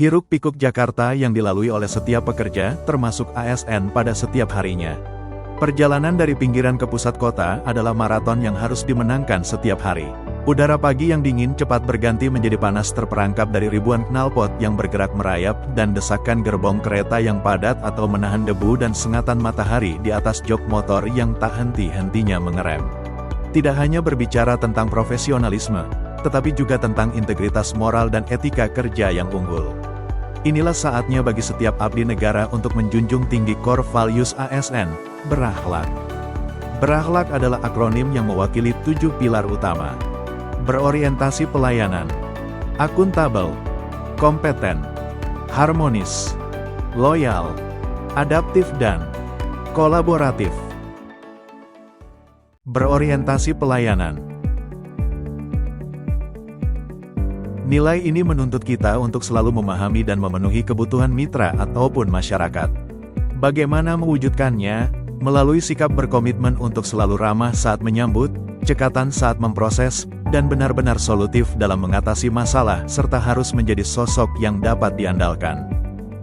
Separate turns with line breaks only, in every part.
Hiruk-pikuk Jakarta yang dilalui oleh setiap pekerja, termasuk ASN pada setiap harinya. Perjalanan dari pinggiran ke pusat kota adalah maraton yang harus dimenangkan setiap hari. Udara pagi yang dingin cepat berganti menjadi panas terperangkap dari ribuan knalpot yang bergerak merayap dan desakan gerbong kereta yang padat atau menahan debu dan sengatan matahari di atas jok motor yang tak henti-hentinya mengerem. Tidak hanya berbicara tentang profesionalisme, tetapi juga tentang integritas moral dan etika kerja yang unggul. Inilah saatnya bagi setiap abdi negara untuk menjunjung tinggi core values ASN, berakhlak. Berakhlak adalah akronim yang mewakili 7 pilar utama. Berorientasi pelayanan, akuntabel, kompeten, harmonis, loyal, adaptif dan kolaboratif. Berorientasi pelayanan. Nilai ini menuntut kita untuk selalu memahami dan memenuhi kebutuhan mitra ataupun masyarakat. Bagaimana mewujudkannya? Melalui sikap berkomitmen untuk selalu ramah saat menyambut, cekatan saat memproses, dan benar-benar solutif dalam mengatasi masalah, serta harus menjadi sosok yang dapat diandalkan.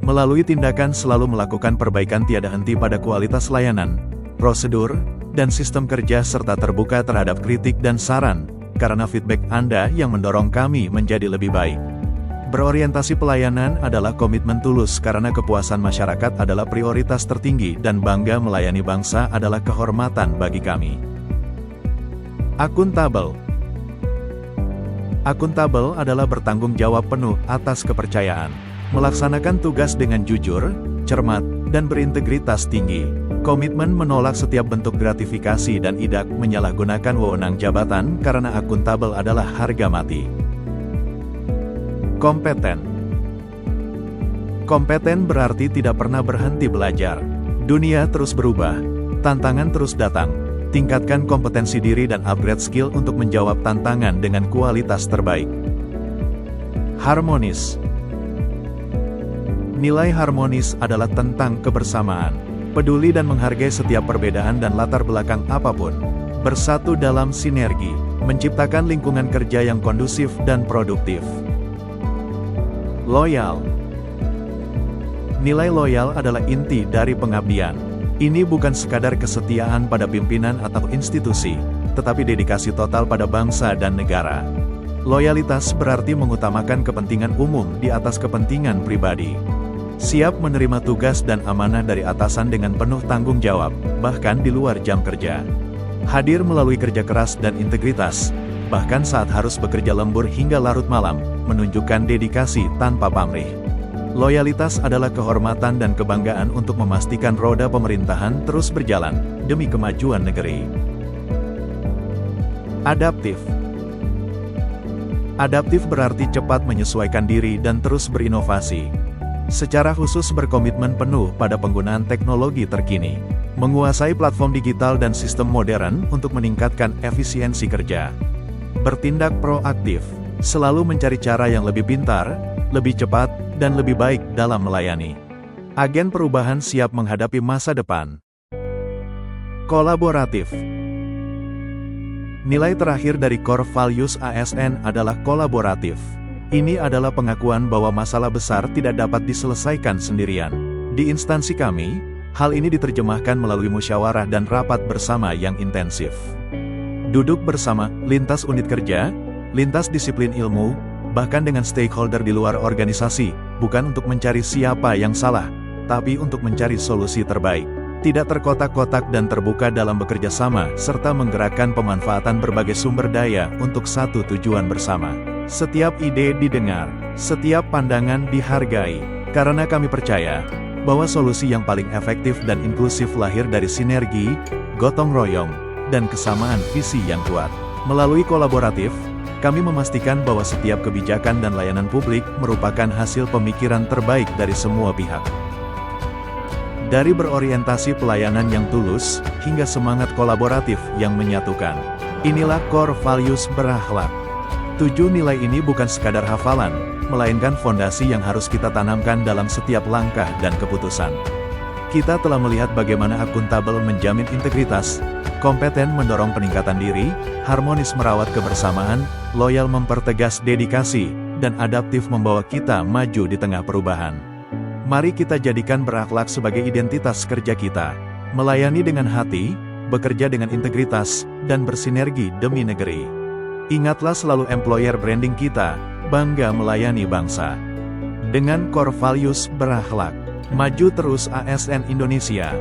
Melalui tindakan selalu melakukan perbaikan tiada henti pada kualitas layanan, prosedur, dan sistem kerja serta terbuka terhadap kritik dan saran, karena feedback Anda yang mendorong kami menjadi lebih baik. Berorientasi pelayanan adalah komitmen tulus karena kepuasan masyarakat adalah prioritas tertinggi dan bangga melayani bangsa adalah kehormatan bagi kami. Akuntabel. Akuntabel adalah bertanggung jawab penuh atas kepercayaan, melaksanakan tugas dengan jujur, cermat, dan berintegritas tinggi. Komitmen menolak setiap bentuk gratifikasi dan tidak menyalahgunakan wewenang jabatan karena akuntabel adalah harga mati. Kompeten. Kompeten berarti tidak pernah berhenti belajar. Dunia terus berubah, tantangan terus datang. Tingkatkan kompetensi diri dan upgrade skill untuk menjawab tantangan dengan kualitas terbaik. Harmonis. Nilai harmonis adalah tentang kebersamaan. Peduli dan menghargai setiap perbedaan dan latar belakang apapun. Bersatu dalam sinergi, menciptakan lingkungan kerja yang kondusif dan produktif. Loyal. Nilai loyal adalah inti dari pengabdian. Ini bukan sekadar kesetiaan pada pimpinan atau institusi, tetapi dedikasi total pada bangsa dan negara. Loyalitas berarti mengutamakan kepentingan umum di atas kepentingan pribadi. Siap menerima tugas dan amanah dari atasan dengan penuh tanggung jawab, bahkan di luar jam kerja. Hadir melalui kerja keras dan integritas, bahkan saat harus bekerja lembur hingga larut malam, menunjukkan dedikasi tanpa pamrih. Loyalitas adalah kehormatan dan kebanggaan untuk memastikan roda pemerintahan terus berjalan, demi kemajuan negeri. Adaptif. Adaptif berarti cepat menyesuaikan diri dan terus berinovasi. Secara khusus berkomitmen penuh pada penggunaan teknologi terkini. Menguasai platform digital dan sistem modern untuk meningkatkan efisiensi kerja. Bertindak proaktif. Selalu mencari cara yang lebih pintar, lebih cepat, dan lebih baik dalam melayani. Agen perubahan siap menghadapi masa depan. Kolaboratif. Nilai terakhir dari core values ASN adalah kolaboratif. Ini adalah pengakuan bahwa masalah besar tidak dapat diselesaikan sendirian. Di instansi kami, hal ini diterjemahkan melalui musyawarah dan rapat bersama yang intensif. Duduk bersama, lintas unit kerja, lintas disiplin ilmu, bahkan dengan stakeholder di luar organisasi, bukan untuk mencari siapa yang salah, tapi untuk mencari solusi terbaik. Tidak terkotak-kotak dan terbuka dalam bekerja sama, serta menggerakkan pemanfaatan berbagai sumber daya untuk satu tujuan bersama. Setiap ide didengar, setiap pandangan dihargai, karena kami percaya bahwa solusi yang paling efektif dan inklusif lahir dari sinergi, gotong royong, dan kesamaan visi yang kuat. Melalui kolaboratif, kami memastikan bahwa setiap kebijakan dan layanan publik merupakan hasil pemikiran terbaik dari semua pihak. Dari berorientasi pelayanan yang tulus, hingga semangat kolaboratif yang menyatukan. Inilah core values berakhlak. 7 nilai ini bukan sekadar hafalan, melainkan fondasi yang harus kita tanamkan dalam setiap langkah dan keputusan. Kita telah melihat bagaimana akuntabel menjamin integritas, kompeten mendorong peningkatan diri, harmonis merawat kebersamaan, loyal mempertegas dedikasi, dan adaptif membawa kita maju di tengah perubahan. Mari kita jadikan berakhlak sebagai identitas kerja kita, melayani dengan hati, bekerja dengan integritas, dan bersinergi demi negeri. Ingatlah selalu employer branding kita, bangga melayani bangsa. Dengan core values berakhlak, maju terus ASN Indonesia.